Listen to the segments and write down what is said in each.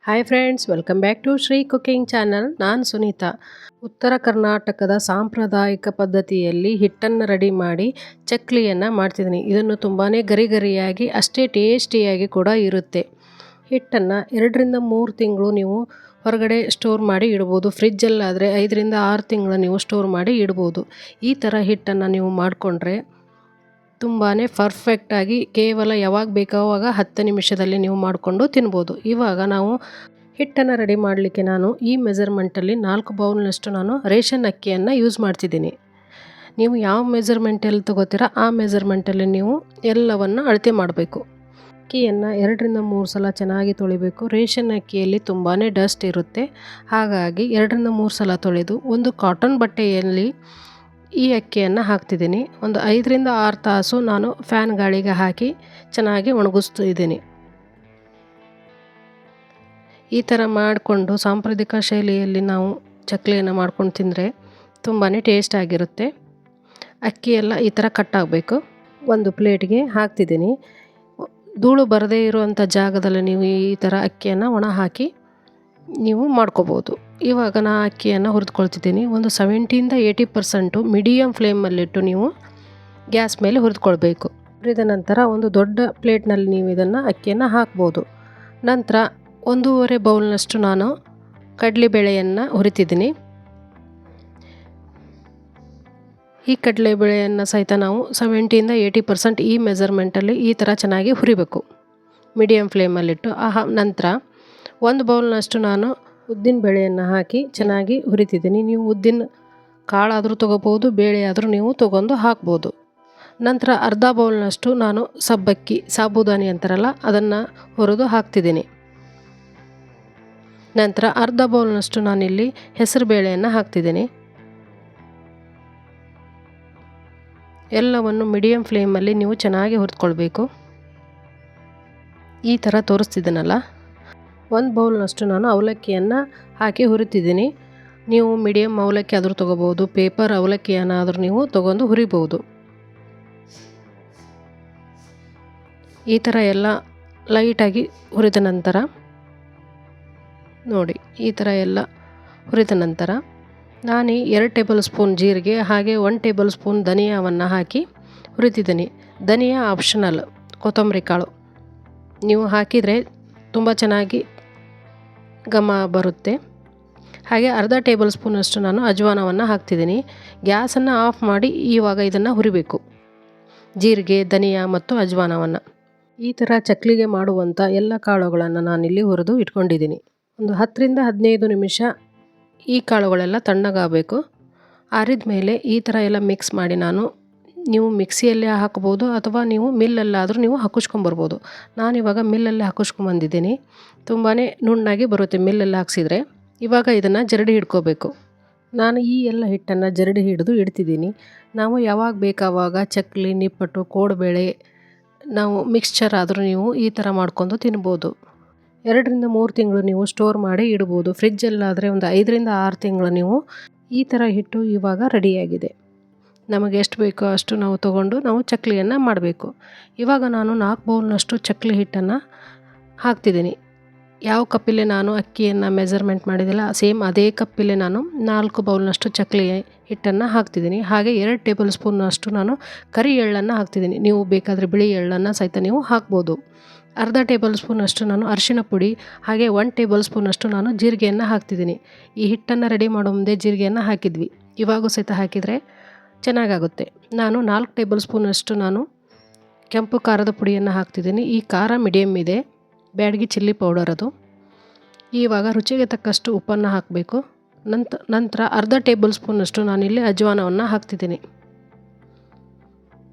Hi friends, welcome back to Shri cooking channel. ನಾನು ಸುನೀತಾ. ಉತ್ತರ ಕರ್ನಾಟಕದ ಸಾಂಪ್ರದಾಯಿಕ ಪದ್ಧತಿಯಲ್ಲಿ ಹಿಟ್ಟನ್ನು ರೆಡಿ ಮಾಡಿ ಚಕ್ಲಿಯನ್ನು ಮಾಡ್ತಿದ್ದೀನಿ. ಇದನ್ನು ತುಂಬಾ ಗರಿಗರಿಯಾಗಿ ಅಷ್ಟೇ ಟೇಸ್ಟಿಯಾಗಿ ಕೂಡ ಇರುತ್ತೆ. ಹಿಟ್ಟನ್ನು 2 ರಿಂದ 3 ತಿಂಗಳು ನೀವು ಹೊರಗಡೆ ಸ್ಟೋರ್ ಮಾಡಿ ಇಡ್ಬೋದು. ಫ್ರಿಜ್ಜಲ್ಲಾದರೆ 5 ರಿಂದ 6 ತಿಂಗಳು ನೀವು ಸ್ಟೋರ್ ಮಾಡಿ ಇಡ್ಬೋದು. ಈ ಥರ ಹಿಟ್ಟನ್ನು ನೀವು ಮಾಡಿಕೊಂಡ್ರೆ ತುಂಬಾ ಪರ್ಫೆಕ್ಟಾಗಿ ಕೇವಲ ಯಾವಾಗ ಬೇಕೋ ಆವಾಗ 10 ನಿಮಿಷದಲ್ಲಿ ನೀವು ಮಾಡಿಕೊಂಡು ತಿನ್ಬೋದು. ಇವಾಗ ನಾವು ಹಿಟ್ಟನ್ನು ರೆಡಿ ಮಾಡಲಿಕ್ಕೆ ನಾನು ಈ ಮೆಜರ್ಮೆಂಟಲ್ಲಿ 4 ಬೌಲ್ನಷ್ಟು ನಾನು ರೇಷನ್ ಅಕ್ಕಿಯನ್ನು ಯೂಸ್ ಮಾಡ್ತಿದ್ದೀನಿ. ನೀವು ಯಾವ ಮೆಜರ್ಮೆಂಟಲ್ಲಿ ತೊಗೋತೀರಾ ಆ ಮೆಜರ್ಮೆಂಟಲ್ಲಿ ನೀವು ಎಲ್ಲವನ್ನು ಅಳತೆ ಮಾಡಬೇಕು. ಅಕ್ಕಿಯನ್ನು 2 ರಿಂದ 3 ಸಲ ಚೆನ್ನಾಗಿ ತೊಳಿಬೇಕು. ರೇಷನ್ ಅಕ್ಕಿಯಲ್ಲಿ ತುಂಬಾ ಡಸ್ಟ್ ಇರುತ್ತೆ, ಹಾಗಾಗಿ 2 ರಿಂದ 3 ಸಲ ತೊಳೆದು ಒಂದು ಕಾಟನ್ ಬಟ್ಟೆಯಲ್ಲಿ ಈ ಅಕ್ಕಿಯನ್ನು ಹಾಕ್ತಿದ್ದೀನಿ. ಒಂದು 5 ರಿಂದ 6 ತಾಸು ನಾನು ಫ್ಯಾನ್ ಗಾಳಿಗೆ ಹಾಕಿ ಚೆನ್ನಾಗಿ ಒಣಗಿಸ್ತಿದ್ದೀನಿ. ಈ ಥರ ಮಾಡಿಕೊಂಡು ಸಾಂಪ್ರದಾಯಿಕ ಶೈಲಿಯಲ್ಲಿ ನಾವು ಚಕ್ಲಿಯನ್ನು ಮಾಡ್ಕೊಂಡು ತಿಂದರೆ ತುಂಬಾ ಟೇಸ್ಟ್ ಆಗಿರುತ್ತೆ. ಅಕ್ಕಿ ಎಲ್ಲ ಈ ಥರ ಕಟ್ಟಾಗಬೇಕು. ಒಂದು ಪ್ಲೇಟ್ಗೆ ಹಾಕ್ತಿದ್ದೀನಿ. ಧೂಳು ಬರದೇ ಇರುವಂಥ ಜಾಗದಲ್ಲಿ ನೀವು ಈ ಥರ ಅಕ್ಕಿಯನ್ನು ಒಣ ಹಾಕಿ ನೀವು ಮಾಡ್ಕೋಬೋದು. ಇವಾಗ ನಾನು ಅಕ್ಕಿಯನ್ನು ಹುರಿದುಕೊಳ್ತಿದ್ದೀನಿ. ಒಂದು 70-80% ಮೀಡಿಯಮ್ ಫ್ಲೇಮಲ್ಲಿಟ್ಟು ನೀವು ಗ್ಯಾಸ್ ಮೇಲೆ ಹುರಿದುಕೊಳ್ಬೇಕು. ಹುರಿದ ನಂತರ ಒಂದು ದೊಡ್ಡ ಪ್ಲೇಟ್ನಲ್ಲಿ ನೀವು ಇದನ್ನು ಅಕ್ಕಿಯನ್ನು ಹಾಕ್ಬೋದು. ನಂತರ 1.5 ಬೌಲ್ನಷ್ಟು ನಾನು ಕಡಲೆಬೇಳೆಯನ್ನು ಹುರಿತಿದ್ದೀನಿ. ಈ ಕಡಲೆಬೇಳೆಯನ್ನು ಸಹಿತ ನಾವು 70-80% ಈ ಮೆಜರ್ಮೆಂಟಲ್ಲಿ ಈ ಥರ ಚೆನ್ನಾಗಿ ಹುರಿಬೇಕು, ಮೀಡಿಯಮ್ ಫ್ಲೇಮಲ್ಲಿಟ್ಟು. ನಂತರ 1 ಬೌಲ್ನಷ್ಟು ನಾನು ಉದ್ದಿನ ಬೇಳೆಯನ್ನು ಹಾಕಿ ಚೆನ್ನಾಗಿ ಹುರಿತಿದ್ದೀನಿ. ನೀವು ಉದ್ದಿನ ಕಾಳಾದರೂ ತೊಗೋಬೋದು, ಬೇಳೆ ಆದರೂ ನೀವು ತೊಗೊಂಡು ಹಾಕ್ಬೋದು. ನಂತರ ಅರ್ಧ ಬೌಲ್ನಷ್ಟು ನಾನು ಸಬ್ಬಕ್ಕಿ, ಸಾಬೂದಾನಿ ಅಂತಾರಲ್ಲ, ಅದನ್ನು ಹುರಿದು ಹಾಕ್ತಿದ್ದೀನಿ. ನಂತರ ಅರ್ಧ ಬೌಲ್ನಷ್ಟು ನಾನಿಲ್ಲಿ ಹೆಸರು ಬೇಳೆಯನ್ನು ಹಾಕ್ತಿದ್ದೀನಿ. ಎಲ್ಲವನ್ನು ಮೀಡಿಯಮ್ ಫ್ಲೇಮಲ್ಲಿ ನೀವು ಚೆನ್ನಾಗಿ ಹುರಿದುಕೊಳ್ಬೇಕು. ಈ ಥರ ತೋರಿಸ್ತಿದ್ದೀನಲ್ಲ. 1 ಬೌಲ್ನಷ್ಟು ನಾನು ಅವಲಕ್ಕಿಯನ್ನು ಹಾಕಿ ಹುರಿತಿದ್ದೀನಿ. ನೀವು ಮೀಡಿಯಮ್ ಅವಲಕ್ಕಿ ಆದರೂ ತೊಗೋಬೋದು, ಪೇಪರ್ ಅವಲಕ್ಕಿಯನ್ನಾದರೂ ನೀವು ತೊಗೊಂಡು ಹುರಿಬೋದು. ಈ ಥರ ಎಲ್ಲ ಲೈಟಾಗಿ ಹುರಿದ ನಂತರ ನೋಡಿ, ಈ ಥರ ಎಲ್ಲ ಹುರಿದ ನಂತರ ನಾನು 2 ಟೇಬಲ್ ಸ್ಪೂನ್ ಜೀರಿಗೆ ಹಾಗೆ 1 ಟೇಬಲ್ ಸ್ಪೂನ್ ಧನಿಯಾವನ್ನು ಹಾಕಿ ಹುರಿತಿದ್ದೀನಿ. ಧನಿಯಾ ಆಪ್ಷನಲ್, ಕೊತ್ತಂಬರಿ ಕಾಳು ನೀವು ಹಾಕಿದರೆ ತುಂಬ ಚೆನ್ನಾಗಿ ಘಮ ಬರುತ್ತೆ. ಹಾಗೆ ಅರ್ಧ ಟೇಬಲ್ ಸ್ಪೂನಷ್ಟು ನಾನು ಅಜವಾನವನ್ನು ಹಾಕ್ತಿದ್ದೀನಿ. ಗ್ಯಾಸನ್ನು ಆಫ್ ಮಾಡಿ ಇವಾಗ ಇದನ್ನು ಹುರಿಬೇಕು, ಜೀರಿಗೆ, ಧನಿಯಾ ಮತ್ತು ಅಜವಾನವನ್ನು. ಈ ಥರ ಚಕ್ಲಿಗೆ ಮಾಡುವಂಥ ಎಲ್ಲ ಕಾಳುಗಳನ್ನು ನಾನಿಲ್ಲಿ ಹುರಿದು ಇಟ್ಕೊಂಡಿದ್ದೀನಿ. ಒಂದು 10-15 ನಿಮಿಷ ಈ ಕಾಳುಗಳೆಲ್ಲ ತಣ್ಣಗಾಗಬೇಕು. ಆರಿದ ಮೇಲೆ ಈ ಥರ ಎಲ್ಲ ಮಿಕ್ಸ್ ಮಾಡಿ ನೀವು ಮಿಕ್ಸಿಯಲ್ಲೇ ಹಾಕ್ಬೋದು ಅಥವಾ ನೀವು ಮಿಲ್ಲಲ್ಲಾದರೂ ನೀವು ಹಾಕಿಸ್ಕೊಂಬರ್ಬೋದು. ನಾನಿವಾಗ ಮಿಲ್ಲಲ್ಲೇ ಹಾಕಿಸ್ಕೊಂಬಂದಿದ್ದೀನಿ. ತುಂಬಾ ನುಣ್ಣಾಗಿ ಬರುತ್ತೆ ಮಿಲ್ಲಲ್ಲಿ ಹಾಕ್ಸಿದ್ರೆ. ಇವಾಗ ಇದನ್ನು ಜರಡಿ ಹಿಡ್ಕೋಬೇಕು. ನಾನು ಈ ಎಲ್ಲ ಹಿಟ್ಟನ್ನು ಜರಡಿ ಹಿಡಿದು ಇಡ್ತಿದ್ದೀನಿ. ನಾವು ಯಾವಾಗ ಬೇಕಾವಾಗ ಚಕ್ಲಿ, ನಿಪ್ಪಟ್ಟು, ಕೋಡುಬೇಳೆ ನಾವು ಮಿಕ್ಸ್ಚರ್ ಆದರೂ ನೀವು ಈ ಥರ ಮಾಡ್ಕೊಂಡು ತಿನ್ಬೋದು. 2-3 ತಿಂಗಳು ನೀವು ಸ್ಟೋರ್ ಮಾಡಿ ಇಡ್ಬೋದು. ಫ್ರಿಜ್ಜಲ್ಲಾದರೆ ಒಂದು 5-6 ತಿಂಗಳು ನೀವು ಈ ಥರ ಹಿಟ್ಟು ಇವಾಗ ರೆಡಿಯಾಗಿದೆ. ನಮಗೆ ಎಷ್ಟು ಬೇಕೋ ಅಷ್ಟು ನಾವು ತೊಗೊಂಡು ನಾವು ಚಕ್ಲಿಯನ್ನು ಮಾಡಬೇಕು. ಇವಾಗ ನಾನು 4 ಬೌಲ್ನಷ್ಟು ಚಕ್ಲಿ ಹಿಟ್ಟನ್ನು ಹಾಕ್ತಿದ್ದೀನಿ. ಯಾವ ಕಪ್ಪಿಲೆ ನಾನು ಅಕ್ಕಿಯನ್ನು ಮೆಜರ್ಮೆಂಟ್ ಮಾಡಿದಿಲ್ಲ, ಸೇಮ್ ಅದೇ ಕಪ್ಪಿಲೆ ನಾನು 4 ಬೌಲ್ನಷ್ಟು ಚಕ್ಲಿ ಹಿಟ್ಟನ್ನು ಹಾಕ್ತಿದ್ದೀನಿ. ಹಾಗೆ 2 ಟೇಬಲ್ ಸ್ಪೂನ್ನಷ್ಟು ನಾನು ಕರಿ ಎಳ್ಳನ್ನು ಹಾಕ್ತಿದ್ದೀನಿ. ನೀವು ಬೇಕಾದರೆ ಬಿಳಿ ಎಳ್ಳನ್ನು ಸಹಿತ ನೀವು ಹಾಕ್ಬೋದು. ಅರ್ಧ ಟೇಬಲ್ ಸ್ಪೂನಷ್ಟು ನಾನು ಅರಿಶಿಣ ಪುಡಿ ಹಾಗೆ 1 ಟೇಬಲ್ ಸ್ಪೂನಷ್ಟು ನಾನು ಜೀರಿಗೆಯನ್ನು ಹಾಕ್ತಿದ್ದೀನಿ. ಈ ಹಿಟ್ಟನ್ನು ರೆಡಿ ಮಾಡೋ ಮುಂದೆ ಜೀರಿಗೆಯನ್ನು ಹಾಕಿದ್ವಿ, ಇವಾಗೂ ಸಹಿತ ಹಾಕಿದರೆ ಚೆನ್ನಾಗಾಗುತ್ತೆ. ನಾನು 4 ಟೇಬಲ್ ಸ್ಪೂನಷ್ಟು ನಾನು ಕೆಂಪು ಖಾರದ ಪುಡಿಯನ್ನು ಹಾಕ್ತಿದ್ದೀನಿ. ಈ ಖಾರ ಮೀಡಿಯಮ್ ಇದೆ, ಬ್ಯಾಡಗಿ ಚಿಲ್ಲಿ ಪೌಡರ್ ಅದು. ಇವಾಗ ರುಚಿಗೆ ತಕ್ಕಷ್ಟು ಉಪ್ಪನ್ನು ಹಾಕಬೇಕು. ನಂತರ ಅರ್ಧ ಟೇಬಲ್ ಸ್ಪೂನಷ್ಟು ನಾನಿಲ್ಲಿ ಅಜವಾನವನ್ನು ಹಾಕ್ತಿದ್ದೀನಿ.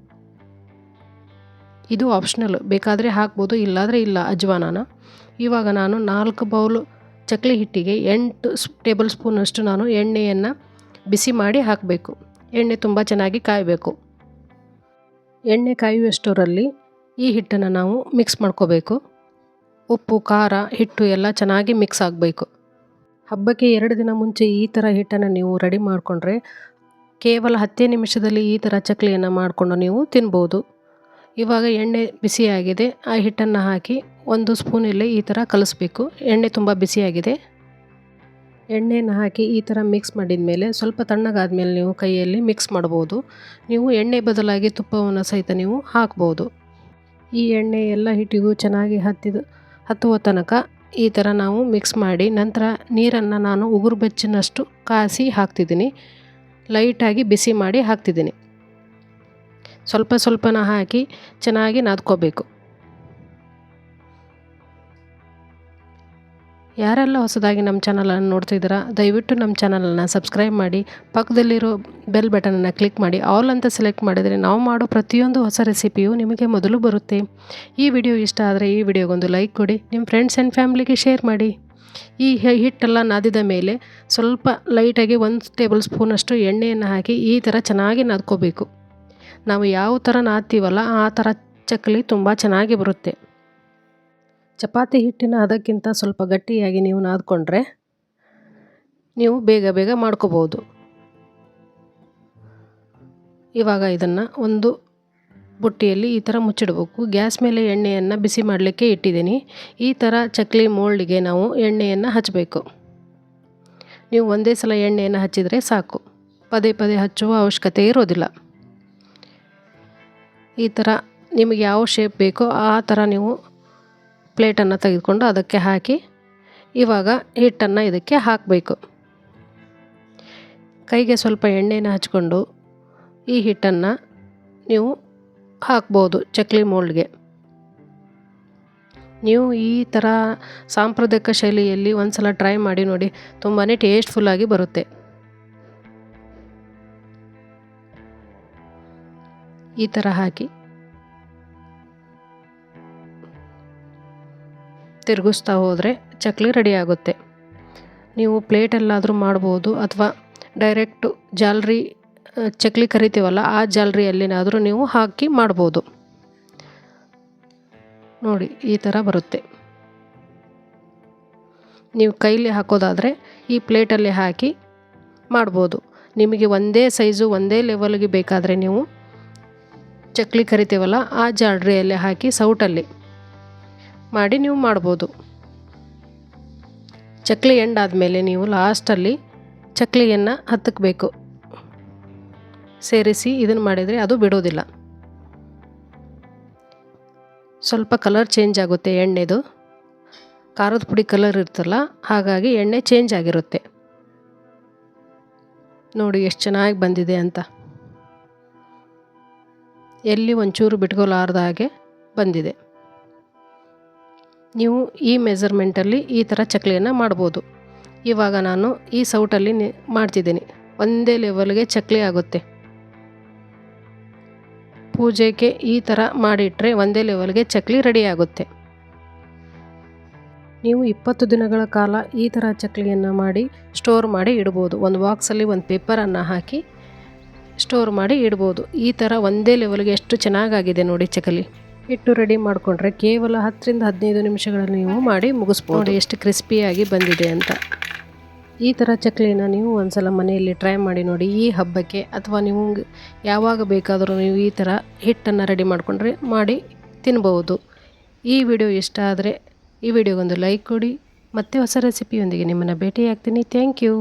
ಇದು ಆಪ್ಷನಲ್, ಬೇಕಾದರೆ ಹಾಕ್ಬೋದು, ಇಲ್ಲಾದರೆ ಇಲ್ಲ ಅಜವಾನನ. ಇವಾಗ ನಾನು 4 ಬೌಲ್ ಚಕ್ಲಿ ಹಿಟ್ಟಿಗೆ 8 ಟೇಬಲ್ ಸ್ಪೂನಷ್ಟು ನಾನು ಎಣ್ಣೆಯನ್ನು ಬಿಸಿ ಮಾಡಿ ಹಾಕಬೇಕು. ಎಣ್ಣೆ ತುಂಬ ಚೆನ್ನಾಗಿ ಕಾಯಬೇಕು. ಎಣ್ಣೆ ಕಾಯುವಷ್ಟರಲ್ಲಿ ಈ ಹಿಟ್ಟನ್ನು ನಾವು ಮಿಕ್ಸ್ ಮಾಡ್ಕೋಬೇಕು. ಉಪ್ಪು, ಖಾರ, ಹಿಟ್ಟು ಎಲ್ಲ ಚೆನ್ನಾಗಿ ಮಿಕ್ಸ್ ಆಗಬೇಕು. ಹಬ್ಬಕ್ಕೆ 2 ದಿನ ಮುಂಚೆ ಈ ಥರ ಹಿಟ್ಟನ್ನು ನೀವು ರೆಡಿ ಮಾಡಿಕೊಂಡ್ರೆ ಕೇವಲ 10 ನಿಮಿಷದಲ್ಲಿ ಈ ಥರ ಚಕ್ಲಿಯನ್ನು ಮಾಡಿಕೊಂಡು ನೀವು ತಿನ್ಬೋದು. ಇವಾಗ ಎಣ್ಣೆ ಬಿಸಿಯಾಗಿದೆ. ಆ ಹಿಟ್ಟನ್ನು ಹಾಕಿ 1 ಸ್ಪೂನಲ್ಲಿ ಈ ಥರ ಕಲಿಸ್ಬೇಕು. ಎಣ್ಣೆ ತುಂಬ ಬಿಸಿಯಾಗಿದೆ. ಎಣ್ಣೆಯನ್ನು ಹಾಕಿ ಈ ಥರ ಮಿಕ್ಸ್ ಮಾಡಿದ ಮೇಲೆ ಸ್ವಲ್ಪ ತಣ್ಣಗಾದ್ಮೇಲೆ ನೀವು ಕೈಯಲ್ಲಿ ಮಿಕ್ಸ್ ಮಾಡ್ಬೋದು. ನೀವು ಎಣ್ಣೆ ಬದಲಾಗಿ ತುಪ್ಪವನ್ನು ಸಹಿತ ನೀವು ಹಾಕ್ಬೋದು. ಈ ಎಣ್ಣೆ ಎಲ್ಲ ಹಿಟ್ಟಿಗೂ ಚೆನ್ನಾಗಿ ಹತ್ತುವ ತನಕ ಈ ಥರ ನಾವು ಮಿಕ್ಸ್ ಮಾಡಿ ನಂತರ ನೀರನ್ನು ನಾನು ಉಗುರು ಬೆಚ್ಚಿನಷ್ಟು ಕಾಸಿ ಹಾಕ್ತಿದ್ದೀನಿ. ಲೈಟಾಗಿ ಬಿಸಿ ಮಾಡಿ ಹಾಕ್ತಿದ್ದೀನಿ. ಸ್ವಲ್ಪ ಸ್ವಲ್ಪನ ಹಾಕಿ ಚೆನ್ನಾಗಿ ನಾದ್ಕೋಬೇಕು. ಯಾರೆಲ್ಲ ಹೊಸದಾಗಿ ನಮ್ಮ ಚಾನಲನ್ನು ನೋಡ್ತಿದ್ದೀರಾ ದಯವಿಟ್ಟು ನಮ್ಮ ಚಾನಲನ್ನು ಸಬ್ಸ್ಕ್ರೈಬ್ ಮಾಡಿ, ಪಕ್ಕದಲ್ಲಿರೋ ಬೆಲ್ ಬಟನನ್ನು ಕ್ಲಿಕ್ ಮಾಡಿ ಆಲ್ ಅಂತ ಸೆಲೆಕ್ಟ್ ಮಾಡಿದರೆ ನಾವು ಮಾಡೋ ಪ್ರತಿಯೊಂದು ಹೊಸ ರೆಸಿಪಿಯು ನಿಮಗೆ ಮೊದಲು ಬರುತ್ತೆ. ಈ ವಿಡಿಯೋ ಇಷ್ಟ ಆದರೆ ಈ ವಿಡಿಯೋಗೊಂದು ಲೈಕ್ ಕೊಡಿ, ನಿಮ್ಮ ಫ್ರೆಂಡ್ಸ್ ಆ್ಯಂಡ್ ಫ್ಯಾಮ್ಲಿಗೆ ಶೇರ್ ಮಾಡಿ. ಈ ಹಿಟ್ಟೆಲ್ಲ ನಾದಿದ ಮೇಲೆ ಸ್ವಲ್ಪ ಲೈಟಾಗಿ 1 ಟೇಬಲ್ ಸ್ಪೂನಷ್ಟು ಎಣ್ಣೆಯನ್ನು ಹಾಕಿ ಈ ಥರ ಚೆನ್ನಾಗಿ ನಾದ್ಕೋಬೇಕು. ನಾವು ಯಾವ ಥರ ನಾದ್ತೀವಲ್ಲ ಆ ಥರ ಚಕ್ಕಲಿ ತುಂಬ ಚೆನ್ನಾಗಿ ಬರುತ್ತೆ. ಚಪಾತಿ ಹಿಟ್ಟಿನ ಅದಕ್ಕಿಂತ ಸ್ವಲ್ಪ ಗಟ್ಟಿಯಾಗಿ ನೀವು ನಾದ್ಕೊಂಡ್ರೆ ನೀವು ಬೇಗ ಮಾಡ್ಕೋಬೋದು. ಇವಾಗ ಇದನ್ನು ಒಂದು ಬುಟ್ಟಿಯಲ್ಲಿ ಈ ಥರ ಮುಚ್ಚಿಡಬೇಕು. ಗ್ಯಾಸ್ ಮೇಲೆ ಎಣ್ಣೆಯನ್ನು ಬಿಸಿ ಮಾಡಲಿಕ್ಕೆ ಇಟ್ಟಿದ್ದೀನಿ. ಈ ಥರ ಚಕ್ಲಿ ಮೋಲ್ಡಿಗೆ ನಾವು ಎಣ್ಣೆಯನ್ನು ಹಚ್ಚಬೇಕು. ನೀವು ಒಂದೇ ಸಲ ಎಣ್ಣೆಯನ್ನು ಹಚ್ಚಿದರೆ ಸಾಕು, ಪದೇ ಹಚ್ಚುವ ಅವಶ್ಯಕತೆ ಇರೋದಿಲ್ಲ. ಈ ಥರ ನಿಮಗೆ ಯಾವ ಶೇಪ್ ಬೇಕೋ ಆ ಥರ ನೀವು ಪ್ಲೇಟನ್ನು ತೆಗೆದುಕೊಂಡು ಅದಕ್ಕೆ ಹಾಕಿ ಇವಾಗ ಹಿಟ್ಟನ್ನು ಇದಕ್ಕೆ ಹಾಕಬೇಕು. ಕೈಗೆ ಸ್ವಲ್ಪ ಎಣ್ಣೆನ ಹಚ್ಕೊಂಡು ಈ ಹಿಟ್ಟನ್ನು ನೀವು ಹಾಕ್ಬೋದು ಚಕ್ಲಿ ಮೋಲ್ಡ್ಗೆ. ನೀವು ಈ ಥರ ಸಾಂಪ್ರದಾಯಿಕ ಶೈಲಿಯಲ್ಲಿ ಒಂದು ಸಲ ಟ್ರೈ ಮಾಡಿ ನೋಡಿ, ತುಂಬಾ ಟೇಸ್ಟ್ಫುಲ್ಲಾಗಿ ಬರುತ್ತೆ. ಈ ಥರ ಹಾಕಿ ತಿರುಗಿಸ್ತಾ ಹೋದರೆ ಚಕ್ಲಿ ರೆಡಿ ಆಗುತ್ತೆ. ನೀವು ಪ್ಲೇಟಲ್ಲಾದರೂ ಮಾಡ್ಬೋದು ಅಥವಾ ಡೈರೆಕ್ಟು ಜಾಲರಿ ಚಕ್ಲಿ ಕರಿತೀವಲ್ಲ ಆ ಜಾಲರಿಯಲ್ಲಿನಾದರೂ ನೀವು ಹಾಕಿ ಮಾಡ್ಬೋದು. ನೋಡಿ ಈ ಥರ ಬರುತ್ತೆ. ನೀವು ಕೈಲಿ ಹಾಕೋದಾದರೆ ಈ ಪ್ಲೇಟಲ್ಲಿ ಹಾಕಿ ಮಾಡ್ಬೋದು. ನಿಮಗೆ ಒಂದೇ ಸೈಜು ಒಂದೇ ಲೆವೆಲ್ಗೆ ಬೇಕಾದರೆ ನೀವು ಚಕ್ಲಿ ಕರಿತೀವಲ್ಲ ಆ ಜಾಲರಿಯಲ್ಲಿ ಹಾಕಿ ಸೌಟಲ್ಲಿ ಮಾಡಿ ನೀವು ಮಾಡ್ಬೋದು. ಚಕ್ಲಿ ಎಂಡಾದಮೇಲೆ ನೀವು ಲಾಸ್ಟಲ್ಲಿ ಚಕ್ಲಿಯನ್ನು ಹತ್ತಬೇಕು. ಸೇರಿಸಿ ಇದನ್ನು ಮಾಡಿದರೆ ಅದು ಬಿಡೋದಿಲ್ಲ. ಸ್ವಲ್ಪ ಕಲರ್ ಚೇಂಜ್ ಆಗುತ್ತೆ ಎಣ್ಣೆದು. ಖಾರದ ಪುಡಿ ಕಲರ್ ಇರ್ತಲ್ಲ ಹಾಗಾಗಿ ಎಣ್ಣೆ ಚೇಂಜ್ ಆಗಿರುತ್ತೆ. ನೋಡಿ ಎಷ್ಟು ಚೆನ್ನಾಗಿ ಬಂದಿದೆ ಅಂತ. ಎಲ್ಲಿ ಒಂಚೂರು ಬಿಟ್ಕೊಲಾರ್ದ ಹಾಗೆ ಬಂದಿದೆ. ನೀವು ಈ ಮೆಜರ್ಮೆಂಟಲ್ಲಿ ಈ ಥರ ಚಕ್ಲಿಯನ್ನು ಮಾಡ್ಬೋದು. ಇವಾಗ ನಾನು ಈ ಸೌಟಲ್ಲಿ ಮಾಡ್ತಿದ್ದೀನಿ. ಒಂದೇ ಲೆವೆಲ್ಗೆ ಚಕ್ಲಿ ಆಗುತ್ತೆ. ಪೂಜೆಗೆ ಈ ಥರ ಮಾಡಿಟ್ರೆ ಒಂದೇ ಲೆವೆಲ್ಗೆ ಚಕ್ಲಿ ರೆಡಿ ಆಗುತ್ತೆ. ನೀವು 20 ದಿನಗಳ ಕಾಲ ಈ ಥರ ಚಕ್ಲಿಯನ್ನು ಮಾಡಿ ಸ್ಟೋರ್ ಮಾಡಿ ಇಡ್ಬೋದು. ಒಂದು ಬಾಕ್ಸಲ್ಲಿ ಒಂದು ಪೇಪರನ್ನು ಹಾಕಿ ಸ್ಟೋರ್ ಮಾಡಿ ಇಡ್ಬೋದು. ಈ ಥರ ಒಂದೇ ಲೆವೆಲ್ಗೆ ಎಷ್ಟು ಚೆನ್ನಾಗಾಗಿದೆ ನೋಡಿ ಚಕ್ಲಿ. ಹಿಟ್ಟು ರೆಡಿ ಮಾಡಿಕೊಂಡ್ರೆ ಕೇವಲ 10 ರಿಂದ 15 ನಿಮಿಷಗಳಲ್ಲಿ ನೀವು ಮಾಡಿ ಮುಗಿಸ್ಬೋದು. ನೋಡಿ ಎಷ್ಟು ಕ್ರಿಸ್ಪಿಯಾಗಿ ಬಂದಿದೆ ಅಂತ. ಈ ಥರ ಚಕ್ಲಿನ ನೀವು ಒಂದ್ಸಲ ಮನೆಯಲ್ಲಿ ಟ್ರೈ ಮಾಡಿ ನೋಡಿ. ಈ ಹಬ್ಬಕ್ಕೆ ಅಥವಾ ನೀವು ಯಾವಾಗ ಬೇಕಾದರೂ ನೀವು ಈ ಥರ ಹಿಟ್ಟನ್ನು ರೆಡಿ ಮಾಡಿಕೊಂಡ್ರೆ ಮಾಡಿ ತಿನ್ಬೋದು. ಈ ವಿಡಿಯೋ ಇಷ್ಟ ಆದರೆ ಈ ವಿಡಿಯೋಗೊಂದು ಲೈಕ್ ಕೊಡಿ. ಮತ್ತೆ ಹೊಸ ರೆಸಿಪಿಯೊಂದಿಗೆ ನಿಮ್ಮನ್ನು ಭೇಟಿಯಾಗ್ತೀನಿ. Thank you.